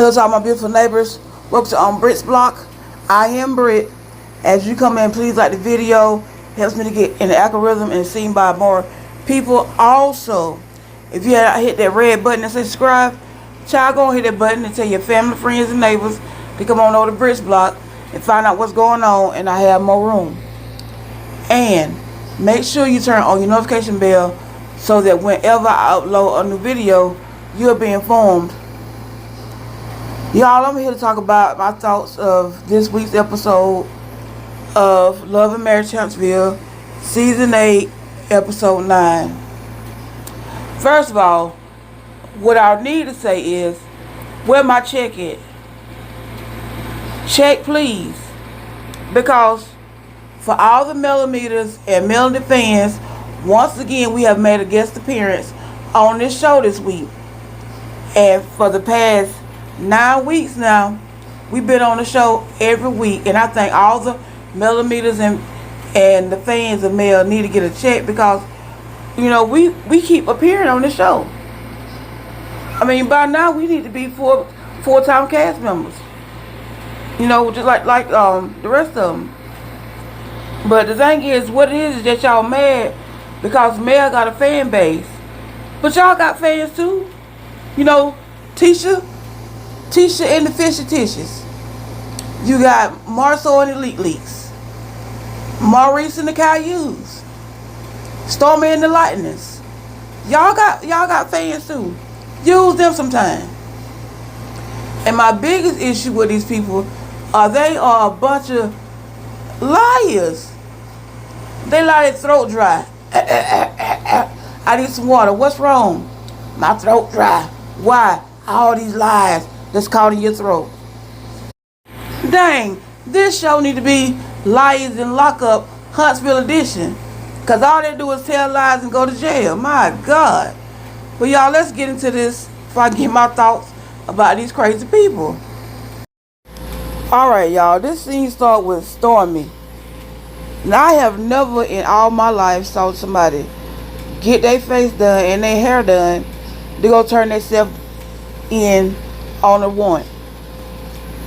Hello to all my beautiful neighbors. Welcome to Britt's Block. I am Britt. As you come in, please like the video. Helps me to get in the algorithm and seen by more people. Also, if you hit that red button and say subscribe, child, go and hit that button and tell your family, friends, and neighbors to come on over to Britt's Block and find out what's going on, and I have more room. And make sure you turn on your notification bell so that whenever I upload a new video, you'll be informed. Y'all, I'm here to talk about my thoughts of this week's episode of Love and Marriage Huntsville, Season 8, Episode 9. First of all, what I need to say is, where my check at? Check, please. Because for all the millimeters and Melody fans, once again, we have made a guest appearance on this show this week. And for the past 9 weeks now, we've been on the show every week, and I think all the millimeters and the fans of Mel need to get a check because, you know, we keep appearing on the show. I mean, by now we need to be full-time cast members, you know, just like the rest of them. But the thing is, what it is that y'all mad because Mel got a fan base, but y'all got fans too. You know, Tisha and the Fishy Tishes. You got Marceau and the Leak Leaks. Maurice and the Cailloux. Stormy and the Lightnings. Y'all got fans too. Use them sometime. And my biggest issue with these people they are a bunch of liars. They lie their throat dry. I need some water. What's wrong? My throat dry. Why? All these lies that's caught in your throat. Dang, this show need to be Liars in Lockup Huntsville edition. Because all they do is tell lies and go to jail. My God. But y'all, let's get into this before I get my thoughts about these crazy people. Alright, y'all, this scene starts with Stormy. Now, I have never in all my life saw somebody get their face done and their hair done to go turn themselves in on a warrant.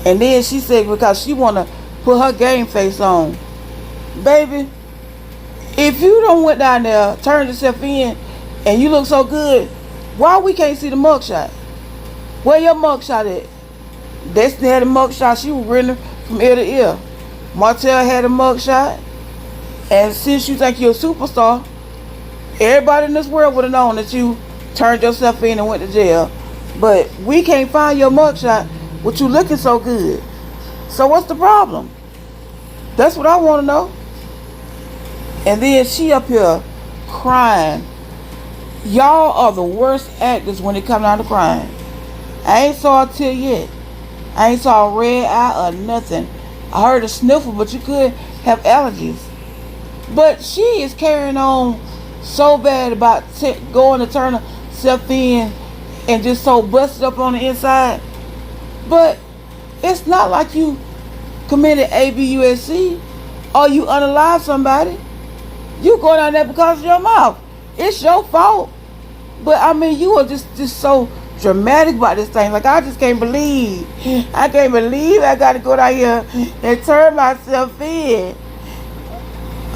And then she said because she want to put her game face on. Baby, if you don't went down there, turned yourself in, and you look so good, why we can't see the mugshot? Where your mugshot at? Destiny had a mugshot. She was grinning from ear to ear. Martell had a mugshot. And since you think you're a superstar, everybody in this world would have known that you turned yourself in and went to jail. But we can't find your mugshot with you looking so good. So what's the problem? That's what I want to know. And then she up here crying. Y'all are the worst actors when it comes down to crying. I ain't saw a tear yet. I ain't saw a red eye or nothing. I heard a sniffle, but you could have allergies. But she is carrying on so bad about going to turn herself in and just so busted up on the inside. But it's not like you committed ABUSC or you unalive somebody. You go down there because of your mouth. It's your fault. But I mean, you are just so dramatic about this thing. Like, I just can't believe I got to go down here and turn myself in.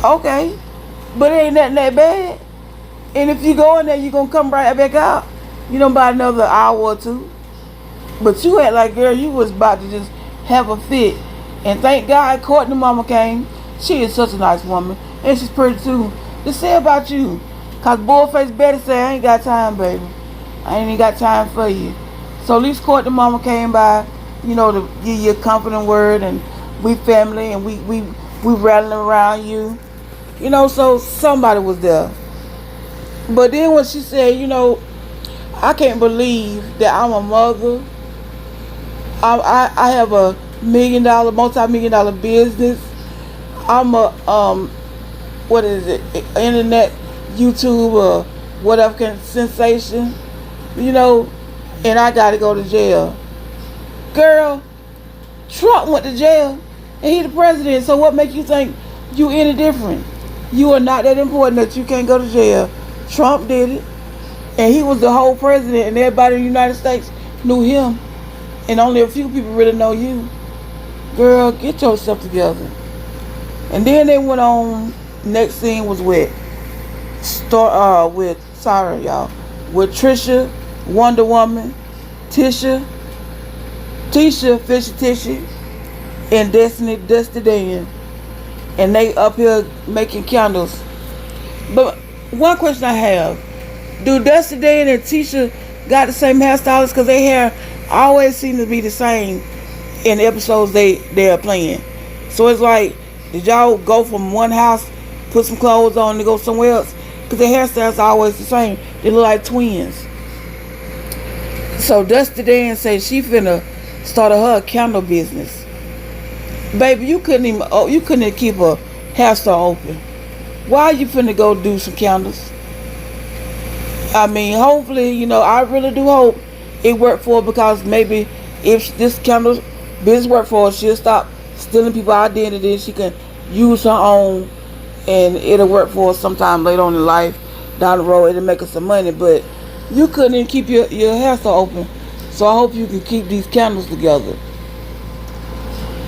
Okay, but it ain't nothing that bad. And if you go in there, you're going to come right back out. You know, about another hour or two. But you act like, girl, you was about to just have a fit. And thank God Courtney mama came. She is such a nice woman. And she's pretty too. To say about you. Because Bullface Betty said, I ain't got time, baby. I ain't even got time for you. So at least Courtney mama came by, you know, to give you a comforting word. And we family and we rattling around you. You know, so somebody was there. But then when she said, you know, I can't believe that I'm a mother. I have a multi-million-dollar business. I'm a internet YouTube or whatever sensation, you know, and I gotta go to jail. Girl, Trump went to jail and he the president, so what makes you think you any different? You are not that important that you can't go to jail. Trump did it, and he was the whole president, and everybody in the United States knew him. and only a few people really know you. Girl, get yourself together. And then they went on. Next scene was sorry y'all, with Trisha, Wonder Woman, Tisha, Fisher Tisha, and Dusty Dan, and they up here making candles. But one question I have: do Dusty Dan and Tisha got the same hairstylist? Because their hair always seems to be the same in the episodes they're playing. So it's like, did y'all go from one house, put some clothes on, and go somewhere else? Because their hairstyles are always the same. They look like twins. So Dusty Dan says she finna start her candle business. Baby, you couldn't even keep a hair store open. Why you finna go do some candles? I mean, hopefully, I really do hope it worked for her, because maybe if this candle business worked for her, she'll stop stealing people's identity. She can use her own, and it'll work for her sometime later on in life. Down the road, it'll make her some money. But you couldn't even keep your hair store open. So I hope you can keep these candles together.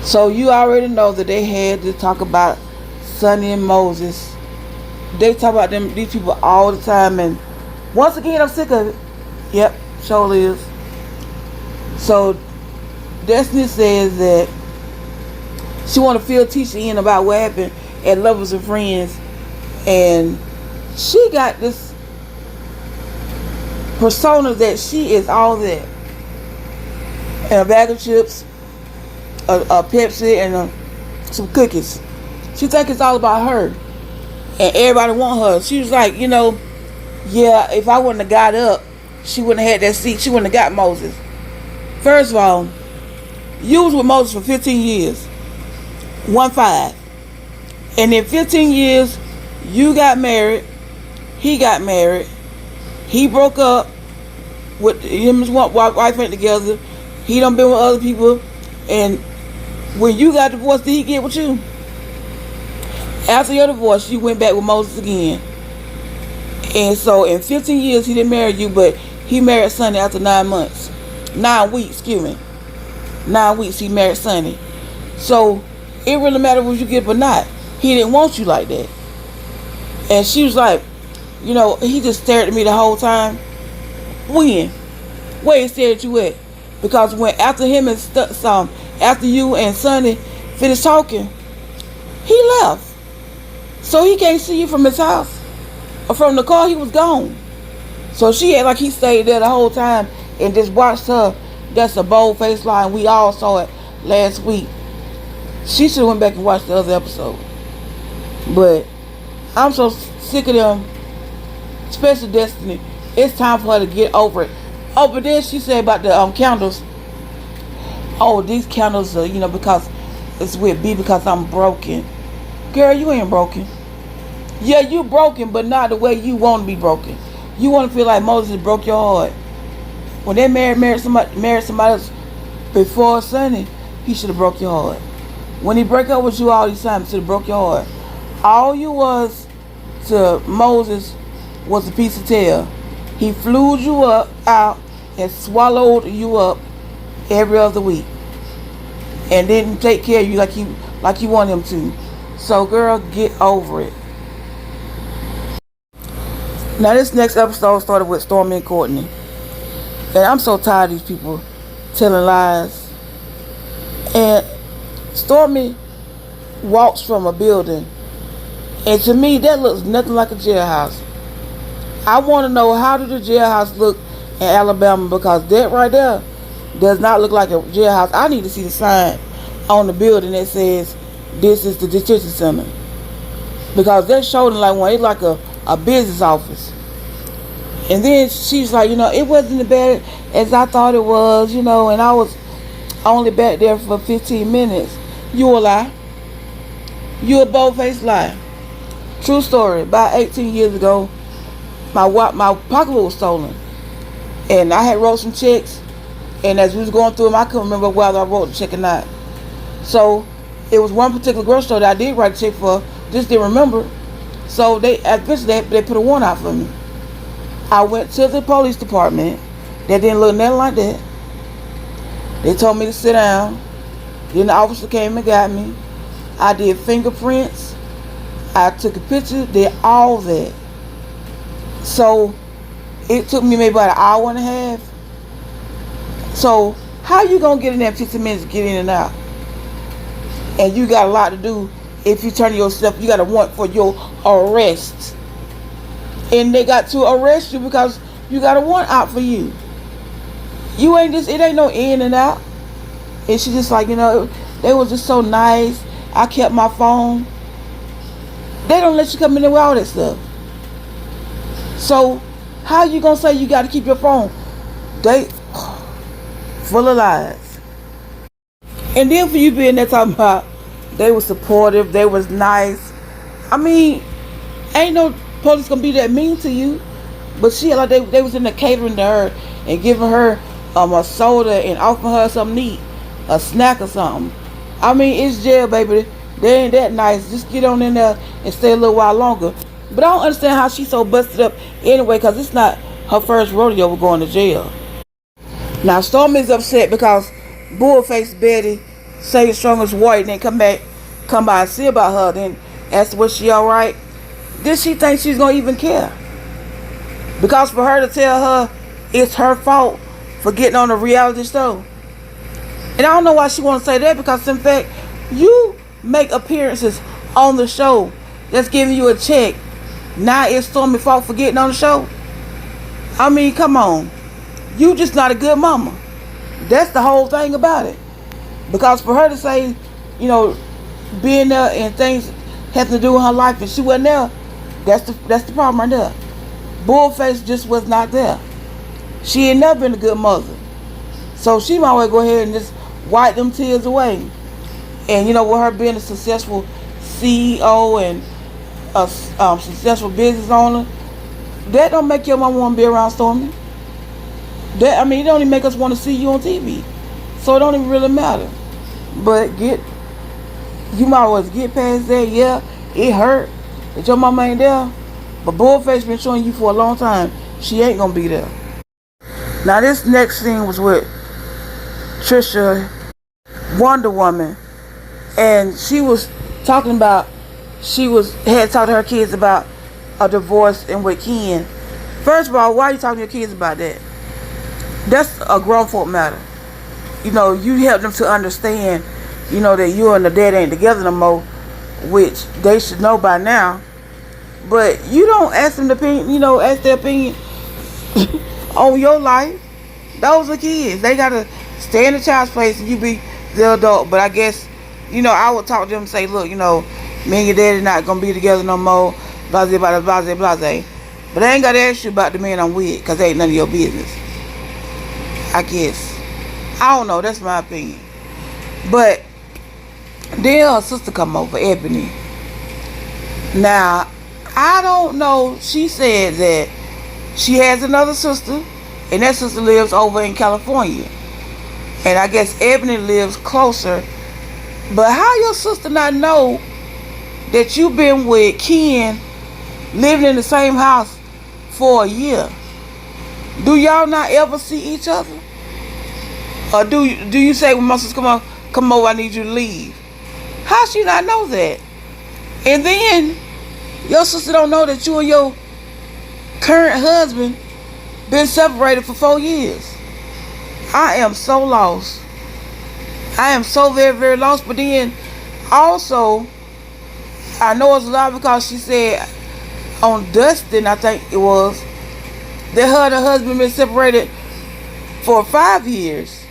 So you already know that they had to talk about Sonny and Moses. They talk about these people all the time, and once again, I'm sick of it. Yep, sure is. So Destiny says that she want to fill Tisha in about what happened at Lovers and Friends, and she got this persona that she is all that, and a bag of chips, a Pepsi, and some cookies. She think it's all about her, and everybody want her. She was like, yeah, if I wouldn't have got up, she wouldn't have had that seat. She wouldn't have got Moses. First of all, you was with Moses for 15 years. 1-5. And in 15 years, you got married. He got married. He broke up with him and his wife went together. He done been with other people. And when you got divorced, did he get with you? After your divorce, you went back with Moses again. And so in 15 years, he didn't marry you, but he married Sonny after 9 months. 9 weeks, excuse me. 9 weeks he married Sonny. So it really mattered what you get or not. He didn't want you like that. And she was like, he just stared at me the whole time. When? Where he stared at you at? Because after him and after you and Sonny finished talking, he left. So he can't see you from his house. Or from the car, he was gone. So she had like he stayed there the whole time and just watched her. That's a bold-faced lie, and we all saw it last week. She should have went back and watched the other episode. But I'm so sick of them, especially Destiny. It's time for her to get over it. Oh, but then she said about the candles. Oh, these candles are, because it's with B because I'm broken. Girl, you ain't broken. Yeah, you broken, but not the way you want to be broken. You want to feel like Moses broke your heart. When they married somebody else before Sonny, he should have broke your heart. When he break up with you all these times, he should have broke your heart. All you was to Moses was a piece of tail. He flew you out and swallowed you up every other week, and didn't take care of you like you want him to. So, girl, get over it. Now, this next episode started with Stormy and Courtney. And I'm so tired of these people telling lies. And Stormy walks from a building. And to me, that looks nothing like a jailhouse. I want to know, how did the jailhouse look in Alabama? Because that right there does not look like a jailhouse. I need to see the sign on the building that says, this is the detention center. Because that showed like one. It's like a business office. And then she's like, it wasn't as bad as I thought it was, and I was only back there for 15 minutes. You a lie. You a bold-faced lie. True story. About 18 years ago, my pocketbook was stolen. And I had wrote some checks. And as we was going through them, I couldn't remember whether I wrote the check or not. So it was one particular grocery store that I did write a check for, just didn't remember. So they put a warrant out for me. I went to the police department. That didn't look nothing like that. They told me to sit down. Then the officer came and got me. I did fingerprints. I took a picture, did all that. So it took me maybe about an hour and a half. So how you gonna get in there in 15 minutes to get in and out? And you got a lot to do. If you turn yourself, you got a warrant for your arrest. And they got to arrest you because you got a warrant out for you. You ain't just, it ain't no in and out. And she just like, they was just so nice. I kept my phone. They don't let you come in there with all that stuff. So how you gonna say you got to keep your phone? They full of lies. And then for you being there talking about they was supportive, they was nice. I mean, ain't no police gonna be that mean to you. But she like they was in there catering to her and giving her a soda and offering her something neat, a snack or something. I mean, it's jail, baby. They ain't that nice. Just get on in there and stay a little while longer. But I don't understand how she's so busted up anyway, because it's not her first rodeo with going to jail. Now, Stormy's upset because Bullface Betty say strong as white and then come by and see about her, then ask her was she alright. Did she think she's gonna even care? Because for her to tell her it's her fault for getting on a reality show. And I don't know why she want to say that, because in fact, you make appearances on the show that's giving you a check. Now it's Stormy's fault for getting on the show. I mean, come on. You just not a good mama. That's the whole thing about it. Because for her to say, being there and things having to do with her life and she wasn't there, that's the problem right there. Bullface just was not there. She ain't never been a good mother. So she might well go ahead and just wipe them tears away. And with her being a successful CEO and a successful business owner, that don't make your mama want to be around Stormy. It don't even make us want to see you on TV. So it don't even really matter. But you might always get past that. Yeah, it hurt that your mama ain't there. But Bullface been showing you for a long time she ain't gonna be there. Now this next scene was with Tisha, Wonder Woman, and she was talking about had talked to her kids about a divorce and with Ken. First of all, why are you talking to your kids about that? That's a grown folk matter. You help them to understand, that you and the dad ain't together no more, which they should know by now. But you don't ask them ask their opinion on your life. Those are kids. They gotta stay in the child's place and you be the adult. But I guess, I would talk to them and say, look, me and your daddy not gonna be together no more. Blase, blase, blase, blase. But I ain't gotta ask you about the man I'm with, because they ain't none of your business. I guess. I don't know. That's my opinion. But then her sister come over, Ebony. Now, I don't know. She said that she has another sister, and that sister lives over in California. And I guess Ebony lives closer. But how your sister not know that you been with Ken, living in the same house for a year? Do y'all not ever see each other? Or do you say when my sister come over, I need you to leave? How she not know that? And then your sister don't know that you and your current husband been separated for 4 years. I am so lost. I am so very, very lost. But then also, I know it's a lot because she said on Dustin, I think it was, that her and her husband been separated for 5 years.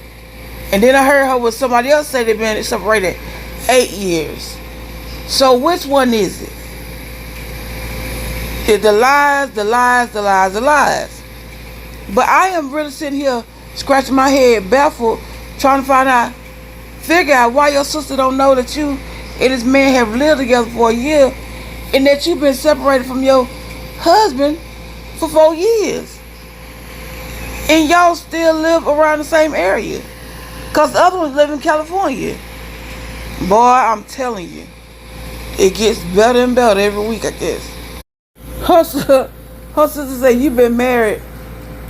And then I heard her with somebody else say they've been separated 8 years. So which one is it? It's the lies, the lies, the lies, the lies. But I am really sitting here scratching my head, baffled, trying to figure out why your sister don't know that you and this man have lived together for a year and that you've been separated from your husband for 4 years. And y'all still live around the same area. Because the other ones live in California. Boy, I'm telling you, it gets better and better every week, I guess. Her sister say you been married,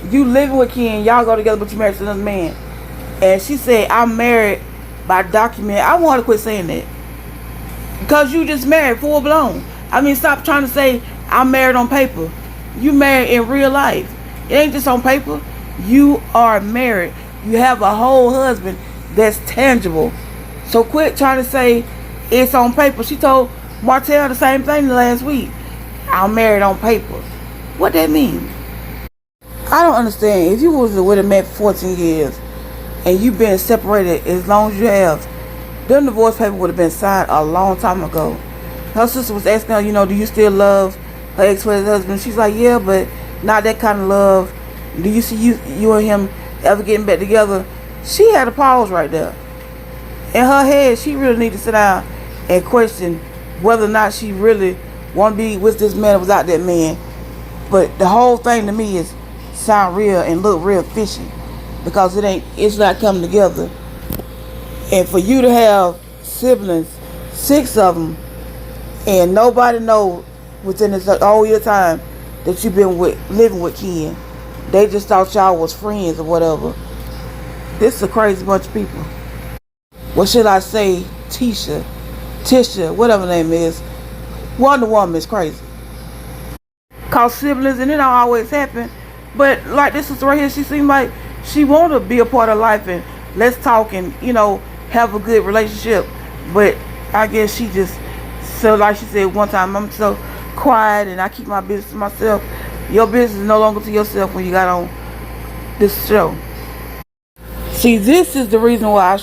you living with Ken, y'all go together, but you married to another man And she said, I'm married by document. I want her to quit saying that. Because you just married full blown. I mean, stop trying to say I'm married on paper. You married in real life. It ain't just on paper. You are married. You have a whole husband that's tangible. So quit trying to say it's on paper. She told Martell the same thing last week. I'm married on paper. What that mean? I don't understand. If you was with a man for 14 years and you been separated as long as you have, them divorce papers would have been signed a long time ago. Her sister was asking her, do you still love her ex-husband? She's like, yeah, but not that kind of love. Do you see you and him ever getting back together? She had a pause right there. In her head, she really need to sit down and question whether or not she really want to be with this man or without that man. But the whole thing to me is sound real and look real fishy, because it's not coming together. And for you to have siblings, 6 of them, and nobody know within this whole year time that you've been living with Ken, they just thought y'all was friends or whatever. This is a crazy bunch of people. What should I say? Tisha, whatever her name is. Wonder Woman is crazy. Cause siblings, and it don't always happen. But like this sister right here, she seems like she want to be a part of life and let's talk and have a good relationship. But I guess she just, so like she said one time, I'm so quiet and I keep my business to myself. Your business is no longer to yourself when you got on this show. See, this is the reason why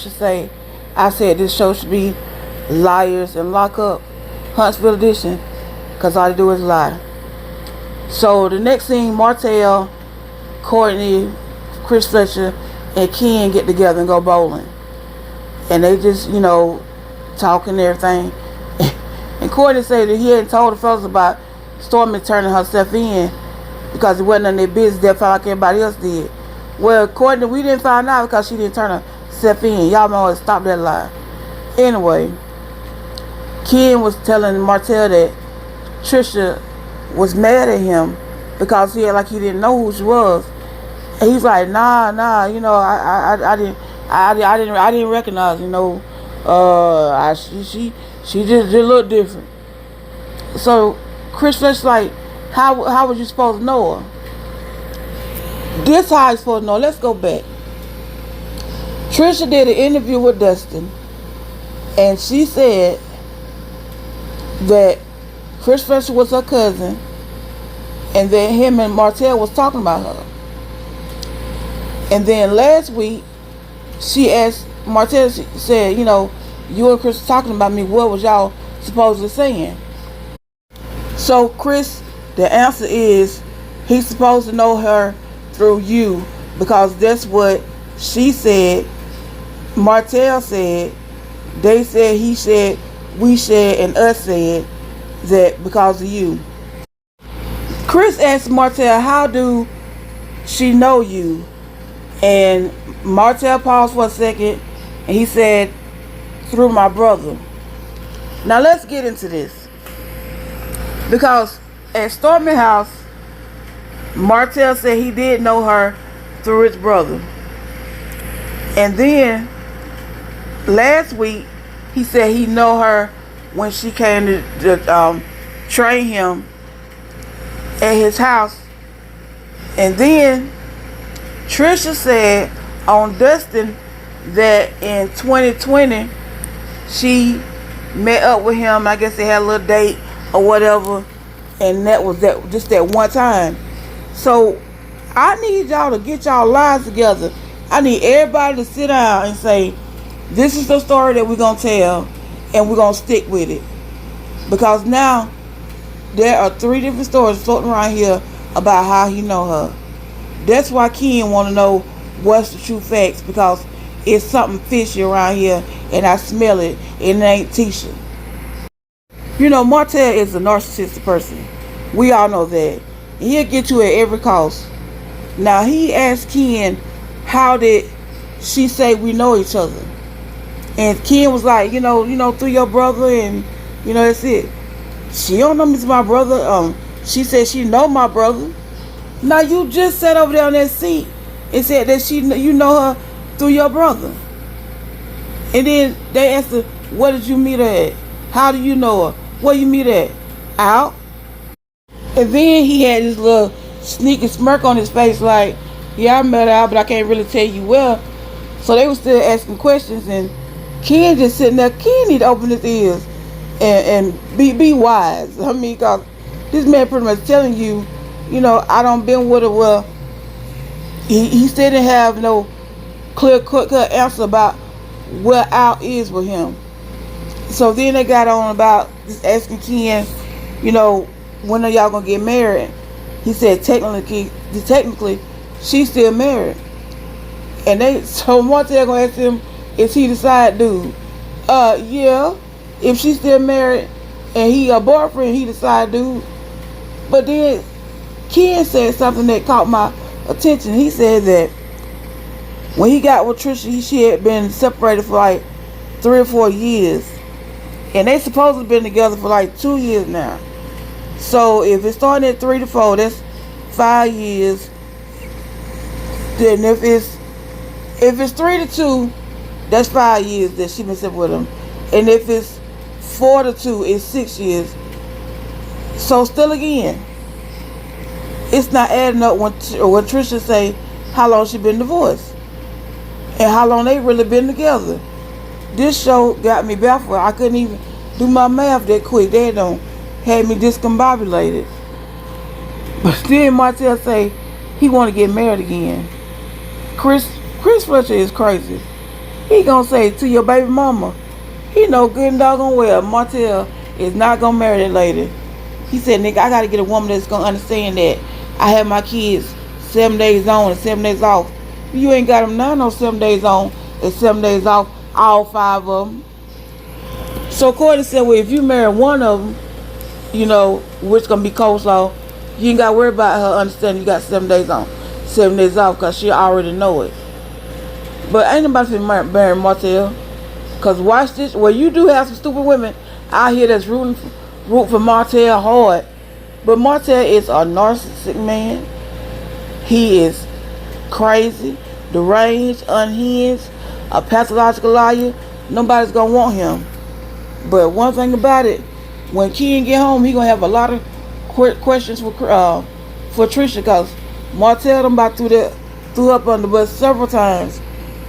I said this show should be Liars and Lock Up, Huntsville edition, because all they do is lie. So the next scene, Martell, Courtney, Chris Fletcher, and Ken get together and go bowling. And they just, talk and everything. And Courtney said that he hadn't told the fellas about Stormy turning herself in because it wasn't none of their business. They felt like everybody else did. Well, Courtney, we didn't find out because she didn't turn herself in. Y'all know how to stop that lie. Anyway, Ken was telling Martell that Tisha was mad at him because he had he didn't know who she was. And he's like, nah, I didn't recognize, she just look different. So Chris Fletcher's like, how was you supposed to know her? This how you supposed to know. Let's go back. Trisha did an interview with Dustin, and she said that Chris Fletcher was her cousin, and then him and Martell was talking about her. And then last week, she asked Martell, she said, you and Chris talking about me, what was y'all supposedly saying? So Chris, the answer is, he's supposed to know her through you, because that's what she said, Martell said, they said, he said, we said, and us said that because of you. Chris asked Martell, how do she know you? And Martell paused for a second, and he said, through my brother. Now let's get into this, because at Stormy house, Martell said he did know her through his brother. And then last week, he said he know her when she came to train him at his house. And then Trisha said on Dustin that in 2020 she met up with him. I guess they had a little date or whatever, and that was just that one time. So I need y'all to get y'all lives together. I need everybody to sit down and say, this is the story that we're going to tell, and we're going to stick with it. Because now there are 3 different stories floating around here about how he know her. That's why Ken want to know what's the true facts, because it's something fishy around here, and I smell it, and it ain't Tisha. Martell is a narcissistic person. We all know that. And he'll get you at every cost. Now, he asked Ken, how did she say we know each other? And Ken was like, through your brother, and, that's it. She don't know me as my brother. She said she know my brother. Now, you just sat over there on that seat and said that you know her through your brother. And then they asked her, where did you meet her at? How do you know her? Where you meet her at? Out. And then he had this little sneaky smirk on his face like, yeah, I met her out, but I can't really tell you where. So they were still asking questions, and Ken just sitting there. Ken need to open his ears and be wise. I mean, because this man pretty much telling you, I don't been with her. Well, he still didn't have no clear cut answer about where Al is with him. So then they got on about just asking Ken, when are y'all gonna get married? He said technically she's still married. And so Martell gonna ask him, is he the side dude? Yeah. If she's still married and he a boyfriend, he the side dude. But then Ken said something that caught my attention. He said that when he got with Tisha, she had been separated for like 3 or 4 years. And they supposedly been together for like 2 years now. So if it's starting at 3 to 4, that's 5 years. Then if it's 3 to 2, that's 5 years that she been separated with him. And if it's 4 to 2, it's 6 years. So still again, it's not adding up when Tisha say how long she been divorced and how long they really been together. This show got me baffled. I couldn't even do my math that quick. They had me discombobulated. But then Martell say he want to get married again. Chris Fletcher is crazy. He gonna say to your baby mama, he know good and doggone well Martell is not gonna marry that lady. He said, nigga, I gotta get a woman that's gonna understand that I have my kids 7 days on and 7 days off. You ain't got them none, no 7 days on and 7 days off, all 5 of them. So Courtney said, well, if you marry one of them, which gonna be coleslaw, you ain't gotta worry about her understanding you got 7 days on, 7 days off, because she already know it. But ain't nobody finna marry Martell. Because watch this, well, you do have some stupid women out here that's root for Martell hard. But Martell is a narcissistic man. He is crazy, deranged, unhinged, a pathological liar. Nobody's gonna want him. But one thing about it, when Ken get home, he gonna have a lot of questions for Tisha, because Martell done about threw up on the bus several times.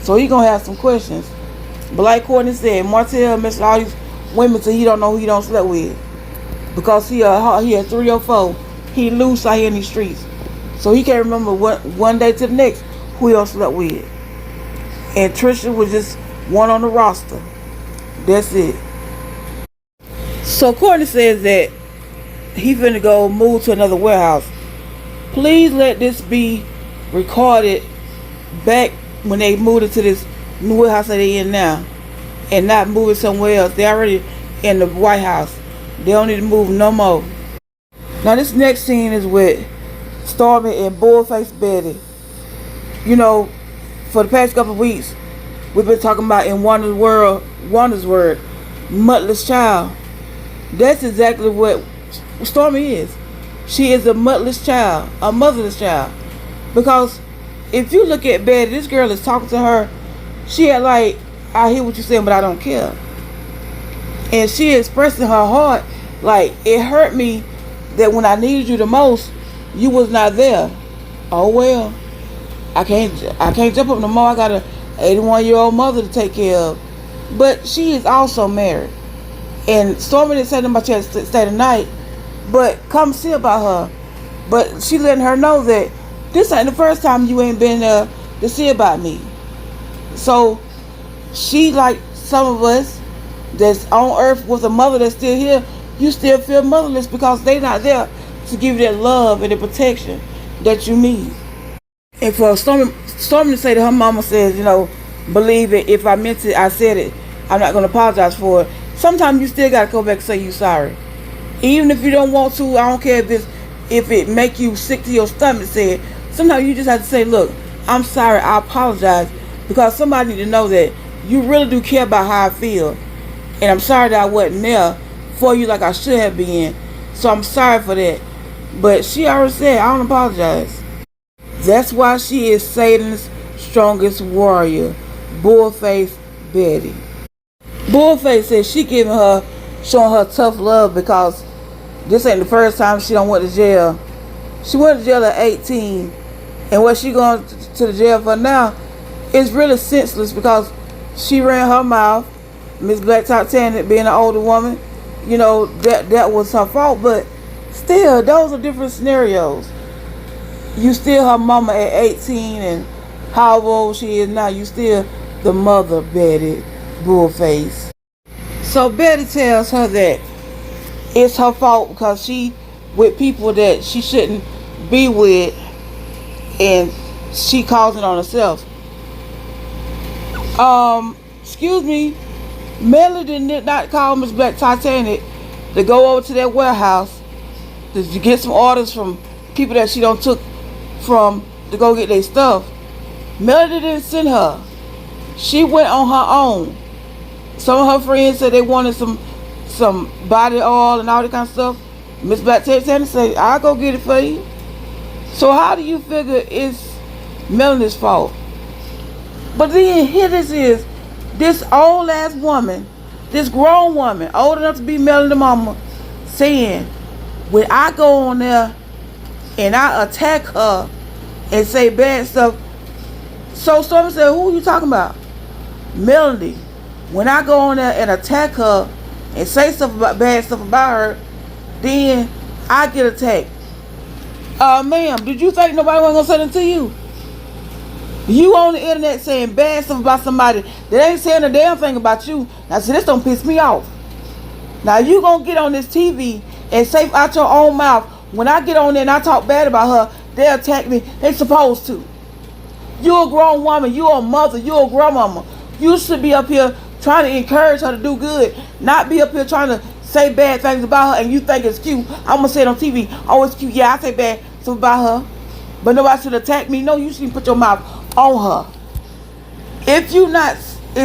So he gonna have some questions. But like Courtney said, Martell messed all these women till he don't know who he don't slept with. Because he a 3 or 4. He loose out here in these streets. So he can't remember one day to the next who he don't slept with. And Tisha was just one on the roster. That's it. So Courtney says that he finna go move to another warehouse. Please let this be recorded back when they moved into this new warehouse that they in now, and not moving somewhere else. They already in the White House. They don't need to move no more. Now this next scene is with Stormy and Bullface Betty. For the past couple of weeks, we've been talking about in Wanda's word, motherless child. That's exactly what Stormy is. She is a motherless child, a motherless child. Because if you look at Betty, this girl is talking to her. She had like, I hear what you're saying, but I don't care. And she expressing her heart, like, it hurt me that when I needed you the most, you was not there. Oh well, I can't jump up no more. I got a 81-year-old mother to take care of. But she is also married. And Stormy didn't say nothing about you had to stay the night, but come see about her. But she letting her know that this ain't the first time you ain't been there to see about me. So she, like some of us that's on earth with a mother that's still here, you still feel motherless because they not there to give you that love and the protection that you need. And for Stormy to say that her mama says, believe it, if I meant it, I said it, I'm not going to apologize for it. Sometimes you still got to go back and say you sorry. Even if you don't want to, I don't care if it make you sick to your stomach, say it. Sometimes you just have to say, look, I'm sorry, I apologize, because somebody need to know that you really do care about how I feel. And I'm sorry that I wasn't there for you like I should have been. So I'm sorry for that. But she already said, I don't apologize. That's why she is Satan's strongest warrior, Bullface Betty. Bullface says she showing her tough love because this ain't the first time she done went to jail. She went to jail at 18, and what she going to the jail for now is really senseless because she ran her mouth. Miss Black Titanic being an older woman, that was her fault, but still, those are different scenarios. You still her mama at 18, and how old she is now, you still the mother, Betty Bullface. So Betty tells her that it's her fault because she with people that she shouldn't be with, and she causing on herself. Excuse me, Melody did not call Miss Black Titanic to go over to that warehouse to get some orders from people that she don't took from to go get their stuff. Melody didn't send her. She went on her own. Some of her friends said they wanted some body oil and all that kind of stuff. Miss Black Titanic said, I'll go get it for you. So how do you figure it's Melody's fault? But then here this old ass woman, this grown woman, old enough to be Melody's mama, saying, when I go on there and I attack her and say bad stuff. So Stormy said, who are you talking about? Melody. When I go on there and attack her and say bad stuff about her, then I get attacked. Ma'am, did you think nobody was gonna say that to you? You on the internet saying bad stuff about somebody that ain't saying a damn thing about you. Now see, this don't piss me off. Now you gonna get on this TV and say out your own mouth, when I get on there and I talk bad about her, they attack me. They supposed to. You're a grown woman, you're a mother, you're a grandmama. You should be up here trying to encourage her to do good, not be up here trying to say bad things about her and you think it's cute. I'm gonna say it on TV. Oh, it's cute. Yeah, I say bad stuff about her, but nobody should attack me. No, you shouldn't put your mouth on her. If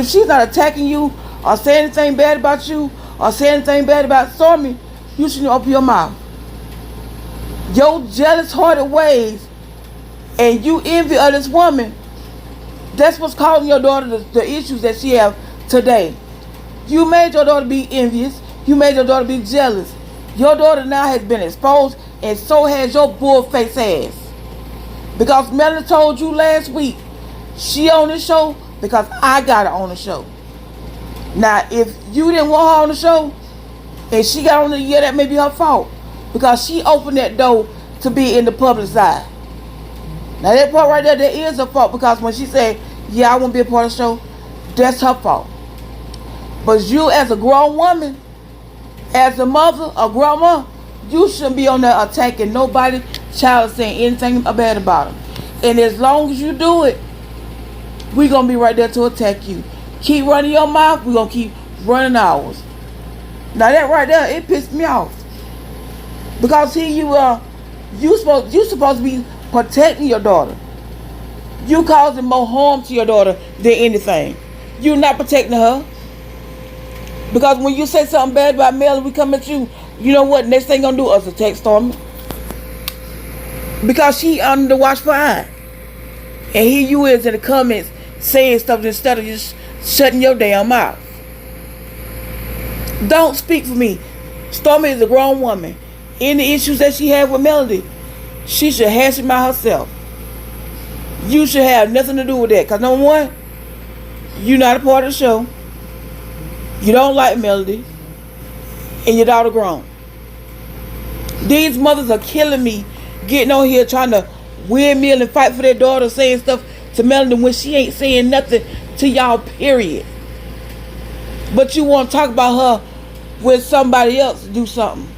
she's not attacking you or saying anything bad about you or saying anything bad about Stormy, you shouldn't open your mouth. Your jealous hearted ways and you envy of this woman, that's what's causing your daughter the issues that she have today. You made your daughter be envious. You made your daughter be jealous. Your daughter now has been exposed, and so has your bullface ass. Because Melanie told you last week, she on the show because I got her on the show. Now, if you didn't want her on the show, and she got on the year, that may be her fault. Because she opened that door to be in the public's eye. Now, that part right there, that is her fault. Because when she said, yeah, I won't be a part of the show, that's her fault. But you as a grown woman, as a mother, a grandma, you shouldn't be on there attacking nobody, child, saying anything bad about them. And as long as you do it, we're going to be right there to attack you. Keep running your mouth, we're going to keep running ours. Now that right there, it pissed me off. Because here you supposed to be protecting your daughter. You causing more harm to your daughter than anything. You're not protecting her. Because when you say something bad about Mel and we come at you, you know what? Next thing gonna do is attack Stormy. Because she under the watchful eye. And here you is in the comments saying stuff instead of just shutting your damn mouth. Don't speak for me. Stormy is a grown woman. Any issues that she had with Melody, she should hash them out herself. You should have nothing to do with that. Because number one, you're not a part of the show. You don't like Melody. And your daughter grown. These mothers are killing me getting on here trying to windmill and fight for their daughter, saying stuff to Melody when she ain't saying nothing to y'all, period. But you want to talk about her when somebody else do something.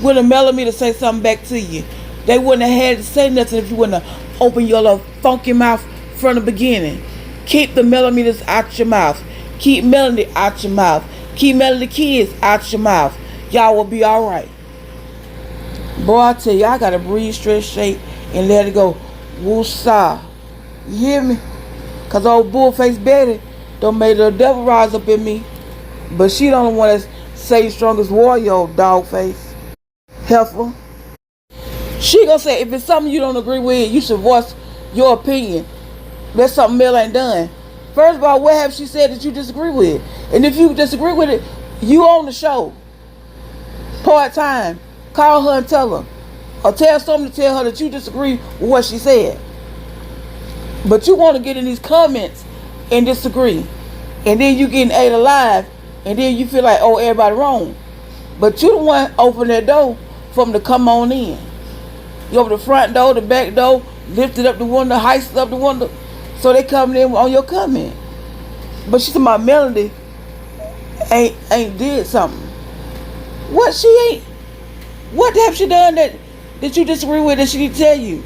With a Melody to say something back to you. They wouldn't have had to say nothing if you wouldn't have opened your little funky mouth from the beginning. Keep the millimeters out your mouth. Keep Melody out your mouth. Keep Melody kids out your mouth. Y'all will be alright. Boy, I tell you, I gotta breathe, stretch, shake, and let it go. Woosah. You hear me? Cause old bullface Betty don't make the devil rise up in me. But she don't the one that's say strongest warrior, old dog face. Heifer. She gonna say if it's something you don't agree with, you should voice your opinion. That's something Mel ain't done. First of all, what have she said that you disagree with? And if you disagree with it, you on the show. Part-time. Call her and tell her. Or tell Stormy to tell her that you disagree with what she said. But you want to get in these comments and disagree. And then you getting ate alive. And then you feel like, oh, everybody wrong. But you the one open that door for them to come on in. You open the front door, the back door, lifted up the window, heisted up the window. So they coming in on your comment. But she talking about Melody ain't did something. What she ain't? What have she done that you disagree with that she can tell you?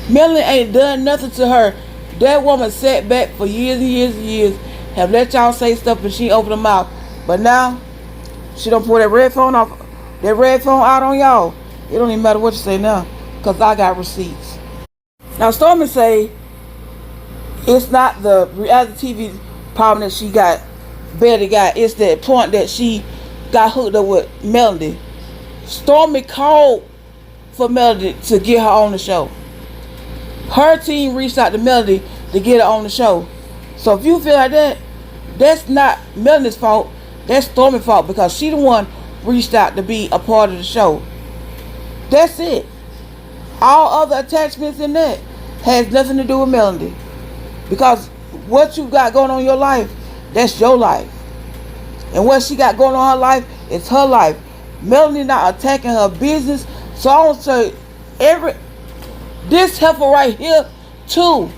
Melody ain't done nothing to her. That woman sat back for years and years and years, have let y'all say stuff and she opened her mouth. But now, she don't pull that red phone out on y'all. It don't even matter what you say now, because I got receipts. Now, Stormy say it's not the reality TV problem that she got, Betty got. It's the point that she got hooked up with Melody. Stormy called for Melody to get her on the show. Her team reached out to Melody to get her on the show. So if you feel like that, that's not Melody's fault. That's Stormy's fault, because she the one reached out to be a part of the show. That's it. All other attachments in that has nothing to do with Melody. Because what you got going on in your life, that's your life. And what she got going on in her life, it's her life. Melody not attacking her business. So I want to say, this heifer right here, too.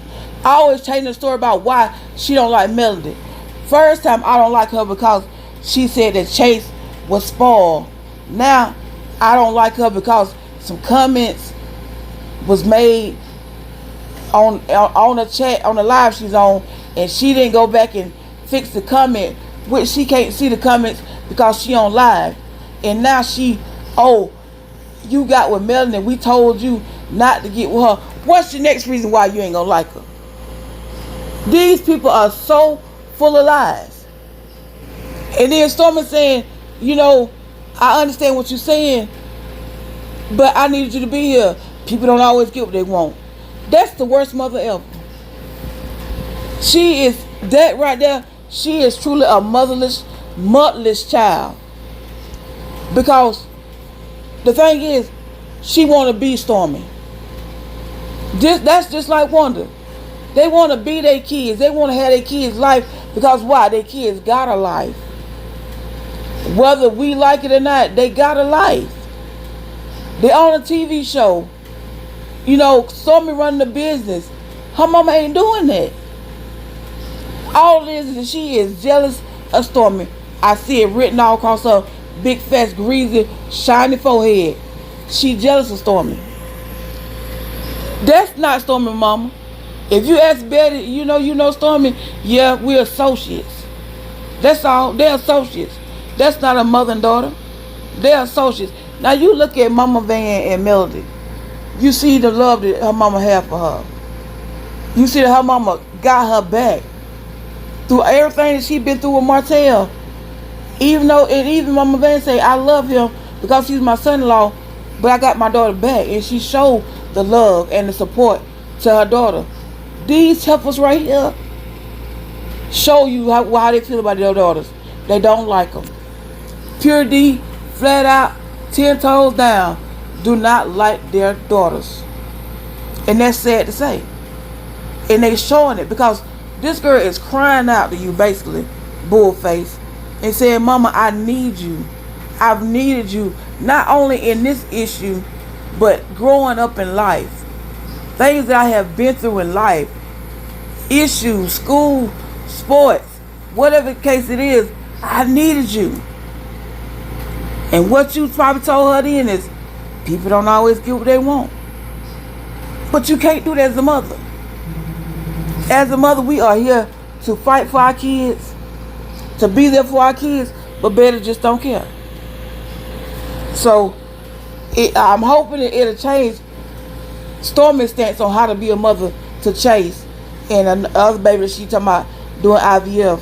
I always change the story about why she don't like Melody. First time, I don't like her because she said that Chase was spoiled. Now, I don't like her because some comments was made on the chat, on the live she's on, and she didn't go back and fix the comment, which she can't see the comments because she on live. And now you got with Melody and we told you not to get with her. What's the next reason why you ain't gonna like her? These people are so full of lies. And then Stormy saying, I understand what you're saying, but I needed you to be here. People don't always get what they want. That's the worst mother ever. She is, that right there, she is truly a motherless child. Because the thing is, she want to be Stormy. That's just like Wanda. They want to be their kids. They want to have their kids' life, because why? Their kids got a life. Whether we like it or not, they got a life. They on a TV show. Stormy running the business. Her mama ain't doing that. All it is that she is jealous of Stormy. I see it written all across her big, fat, greasy, shiny forehead. She jealous of Stormy. That's not Stormy mama. If you ask Betty, you know Stormy, yeah, we're associates. That's all. They're associates. That's not a mother and daughter. They're associates. Now you look at Mama Van and Melody. You see the love that her mama had for her. You see that her mama got her back through everything that she been through with Martell. Even Mama Van say, I love him because he's my son-in-law, but I got my daughter back. And she showed the love and the support to her daughter. These heifers right here show you how they feel about their daughters. They don't like them. Pure D, flat out, 10 toes down, do not like their daughters. And that's sad to say. And they showing it, because this girl is crying out to you, basically, bullface, and saying, Mama, I need you. I've needed you, not only in this issue, but growing up in life. Things that I have been through in life. Issues, school, sports, whatever the case it is, I needed you. And what you probably told her then is, people don't always get what they want. But you can't do that as a mother. As a mother, we are here to fight for our kids, to be there for our kids, but Betty just don't care. So, I'm hoping that it'll change Stormy's stance on how to be a mother to Chase and another baby that she talking about doing IVF,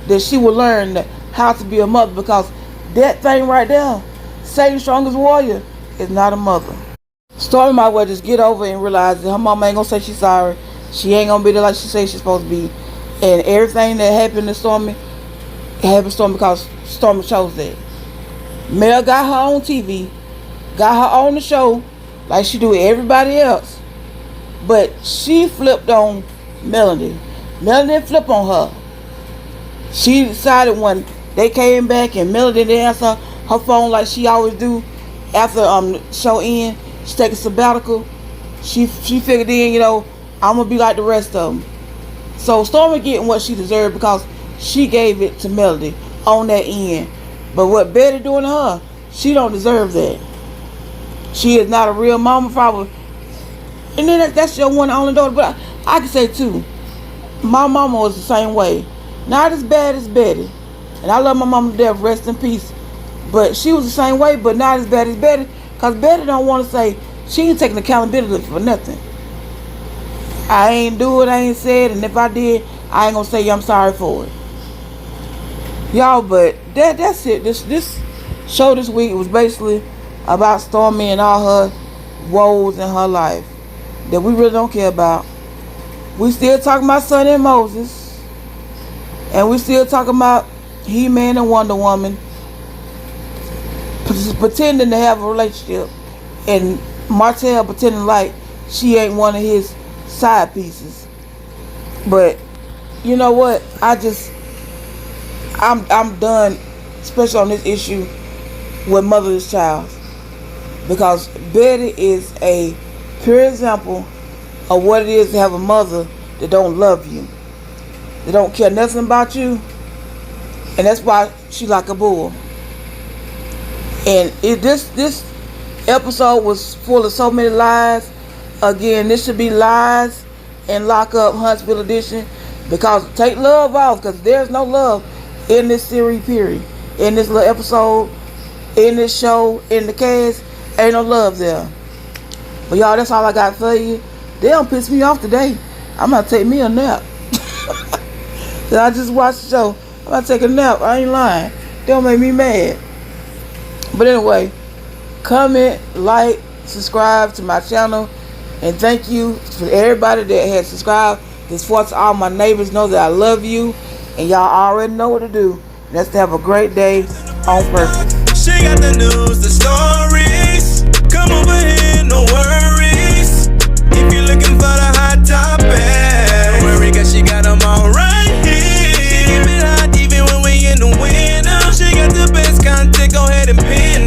that she will learn how to be a mother, because that thing right there, Satan's strongest warrior, is not a mother. Stormy might well just get over and realize that her mama ain't gonna say she's sorry. She ain't gonna be there like she says she's supposed to be. And everything that happened to Stormy, it happened to Stormy because Stormy chose that. Mel got her own TV, got her own show, like she do with everybody else. But she flipped on Melody. Melody didn't flip on her. She decided when they came back and Melody didn't answer her phone like she always do after show end, she take a sabbatical. She figured in, I'm gonna be like the rest of them. So Stormy getting what she deserved because she gave it to Melody on that end. But what Betty doing to her, she don't deserve that. She is not a real mama, probably. And then that's your one and only daughter. But I can say too, my mama was the same way. Not as bad as Betty. And I love my mama to death, rest in peace. But she was the same way, but not as bad as Betty. Because Betty don't want to say, she ain't taking accountability for nothing. I ain't do it, I ain't said, and if I did, I ain't gonna say I'm sorry for it. Y'all, but that's it. This show this week was basically about Stormy and all her woes in her life that we really don't care about. We still talking about Sonny and Moses, and we still talking about He-Man and Wonder Woman pretending to have a relationship, and Martell pretending like she ain't one of his side pieces. But you know what? I'm done, especially on this issue with motherless child, because Betty is a pure example of what it is to have a mother that don't love you, that don't care nothing about you, and that's why she like a bull. And this episode was full of so many lies. Again, this should be lies and lock up Huntsville edition, because take love off, because there's no love in this series, period. In this little episode, in this show, in the cast, ain't no love there. But y'all, that's all I got for you. They don't piss me off today. I'm gonna take me a nap. I just watched the show. I'm gonna take a nap. I ain't lying. They don't make me mad. But anyway, comment, like, subscribe to my channel. And thank you for everybody that has subscribed. This for to all my neighbors, know that I love you. And y'all already know what to do. Let's have a great day on purpose. She got the news, the stories. Come over here, no worries. If you're looking for the hot topic, don't worry, cause she got them all right here. She keep it hot even when we in the winter. She got the best content, go ahead and pin